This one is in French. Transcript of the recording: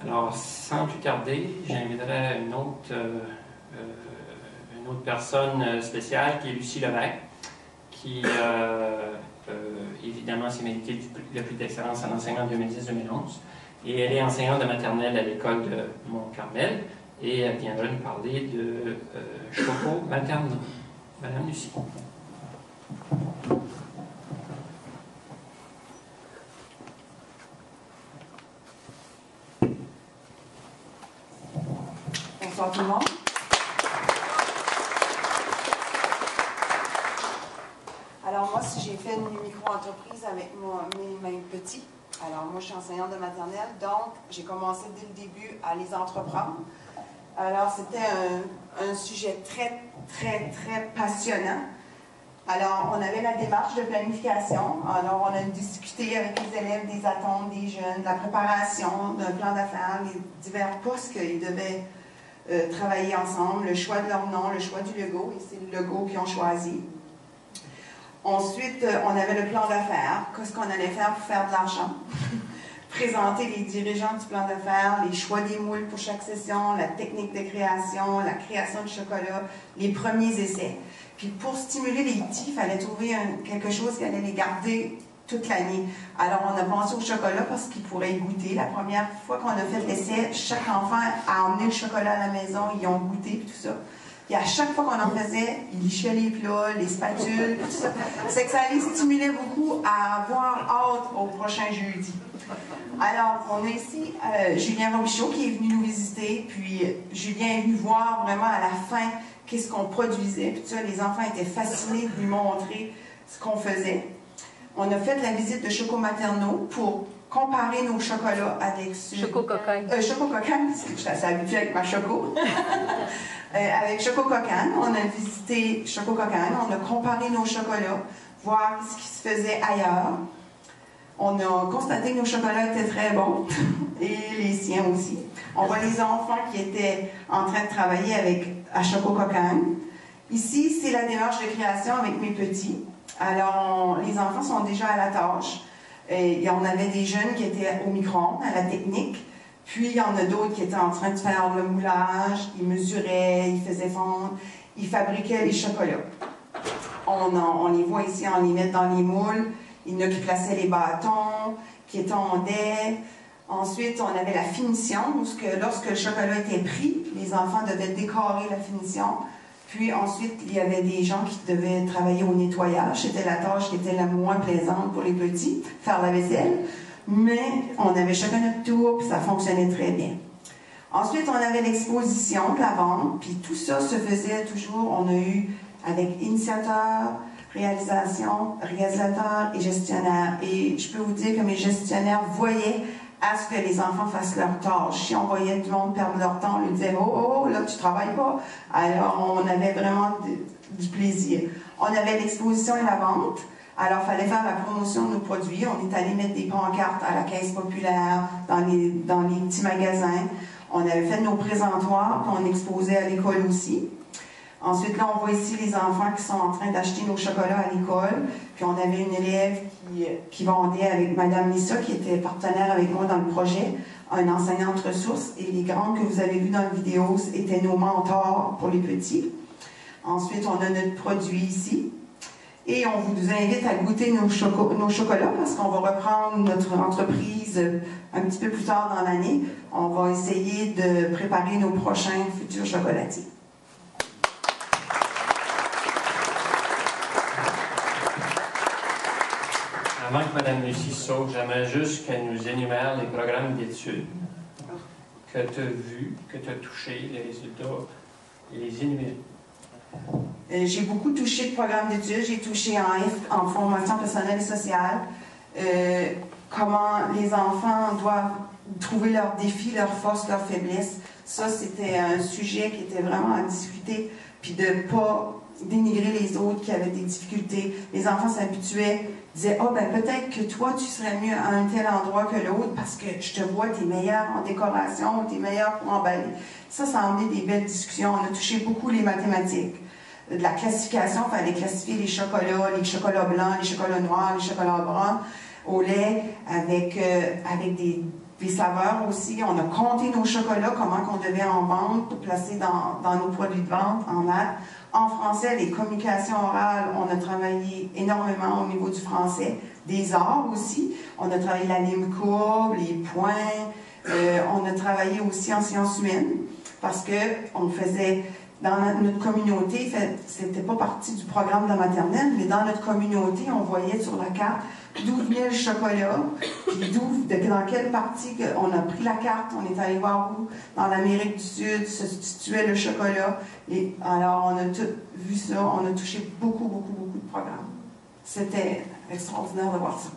Alors, sans plus tarder, j'inviterai une autre personne spéciale qui est Lucie Levesque, qui évidemment s'est méritée le prix d'excellence en enseignement 2010-2011. Et elle est enseignante de maternelle à l'école de Mont-Carmel et elle viendra nous parler de Choco maternelle. Madame Lucie. Bonsoir tout le monde. Alors moi, si j'ai fait une micro-entreprise avec mes petits, alors moi je suis enseignante de maternelle, donc j'ai commencé dès le début à les entreprendre. Alors c'était un sujet très, très, très passionnant. Alors on avait la démarche de planification, alors on a discuté avec les élèves des attentes des jeunes, de la préparation d'un plan d'affaires, les divers postes qu'ils devaient travailler ensemble, le choix de leur nom, le choix du logo, et c'est le logo qu'ils ont choisi. Ensuite, on avait le plan d'affaires, qu'est-ce qu'on allait faire pour faire de l'argent. Présenter les dirigeants du plan d'affaires, les choix des moules pour chaque session, la technique de création, la création de chocolat, les premiers essais. Puis pour stimuler les petits, il fallait trouver quelque chose qui allait les garder toute l'année. Alors on a pensé au chocolat parce qu'ils pourraient y goûter. La première fois qu'on a fait l'essai, chaque enfant a emmené le chocolat à la maison, ils ont goûté et tout ça. Et à chaque fois qu'on en faisait, ils lichaient les plats, les spatules, tout ça. C'est que ça les stimulait beaucoup à avoir hâte au prochain jeudi. Alors, on a ici Julien Robichaud qui est venu nous visiter, puis Julien est venu voir vraiment à la fin qu'est-ce qu'on produisait. Puis tout ça, les enfants étaient fascinés de lui montrer ce qu'on faisait. On a fait la visite de Choco Maternaux pour comparer nos chocolats avec... Choco Cocagne. Choco Cocagne, parce que je suis assez habituée avec ma Choco. Avec Choco Cocagne, on a visité Choco Cocagne, on a comparé nos chocolats, voir ce qui se faisait ailleurs. On a constaté que nos chocolats étaient très bons, et les siens aussi. On voit les enfants qui étaient en train de travailler à Choco Cocagne. Ici, c'est la démarche de création avec mes petits. Alors, les enfants sont déjà à la tâche. Et on avait des jeunes qui étaient au micro-ondes, à la technique. Puis, il y en a d'autres qui étaient en train de faire le moulage. Ils mesuraient, ils faisaient fondre, ils fabriquaient les chocolats. On les voit ici, on les met dans les moules. Il y en a qui plaçaient les bâtons, qui étendaient. Ensuite, on avait la finition, où lorsque le chocolat était pris, les enfants devaient décorer la finition. Puis ensuite, il y avait des gens qui devaient travailler au nettoyage. C'était la tâche qui était la moins plaisante pour les petits, faire la vaisselle. Mais on avait chacun notre tour, puis ça fonctionnait très bien. Ensuite, on avait l'exposition de la vente, puis tout ça se faisait toujours, on a eu avec initiateur, réalisateur et gestionnaire. Et je peux vous dire que mes gestionnaires voyaient à ce que les enfants fassent leur tâche. Si on voyait tout le monde perdre leur temps, on lui disait « Oh, là, tu travailles pas ». Alors, on avait vraiment du plaisir. On avait l'exposition et la vente. Alors, il fallait faire la promotion de nos produits. On est allé mettre des pancartes à la caisse populaire, dans les petits magasins. On avait fait nos présentoirs, puis on exposait à l'école aussi. Ensuite, là, on voit ici les enfants qui sont en train d'acheter nos chocolats à l'école. Puis on avait une élève qui vendait avec Mme Lissa, qui était partenaire avec moi dans le projet, une enseignante ressource. Et les grandes que vous avez vues dans la vidéo étaient nos mentors pour les petits. Ensuite, on a notre produit ici. Et on vous invite à goûter nos chocolats parce qu'on va reprendre notre entreprise un petit peu plus tard dans l'année. On va essayer de préparer nos prochains futurs chocolatiers. Avant que Mme Lucie saute, j'aimerais juste qu'elle nous énumère les programmes d'études que tu as vus, que tu as touchés, les résultats, et les énumérer. J'ai beaucoup touché de programmes d'études. J'ai touché en formation personnelle et sociale. Comment les enfants doivent trouver leurs défis, leurs forces, leurs faiblesses. Ça, c'était un sujet qui était vraiment à discuter, puis de ne pas dénigrer les autres qui avaient des difficultés. Les enfants s'habituaient, disaient « Ah, ben peut-être que toi, tu serais mieux à un tel endroit que l'autre parce que je te vois, tu es meilleur en décoration, tu es meilleur pour emballer. » Ça a emmené des belles discussions. On a touché beaucoup les mathématiques. De la classification, il fallait classifier les chocolats blancs, les chocolats noirs, les chocolats bruns, au lait, avec des les saveurs aussi. On a compté nos chocolats, comment qu'on devait en vendre pour placer dans nos produits de vente, en maths. En français, les communications orales, on a travaillé énormément au niveau du français. Des arts aussi. On a travaillé la ligne courbe, les points. On a travaillé aussi en sciences humaines parce qu'on faisait, dans notre communauté, c'était pas partie du programme de la maternelle, mais dans notre communauté, on voyait sur la carte d'où venait le chocolat, puis dans quelle partie on a pris la carte, on est allé voir où, dans l'Amérique du Sud, se situait le chocolat. Et alors, on a tout vu ça, on a touché beaucoup, beaucoup, beaucoup de programmes. C'était extraordinaire de voir ça.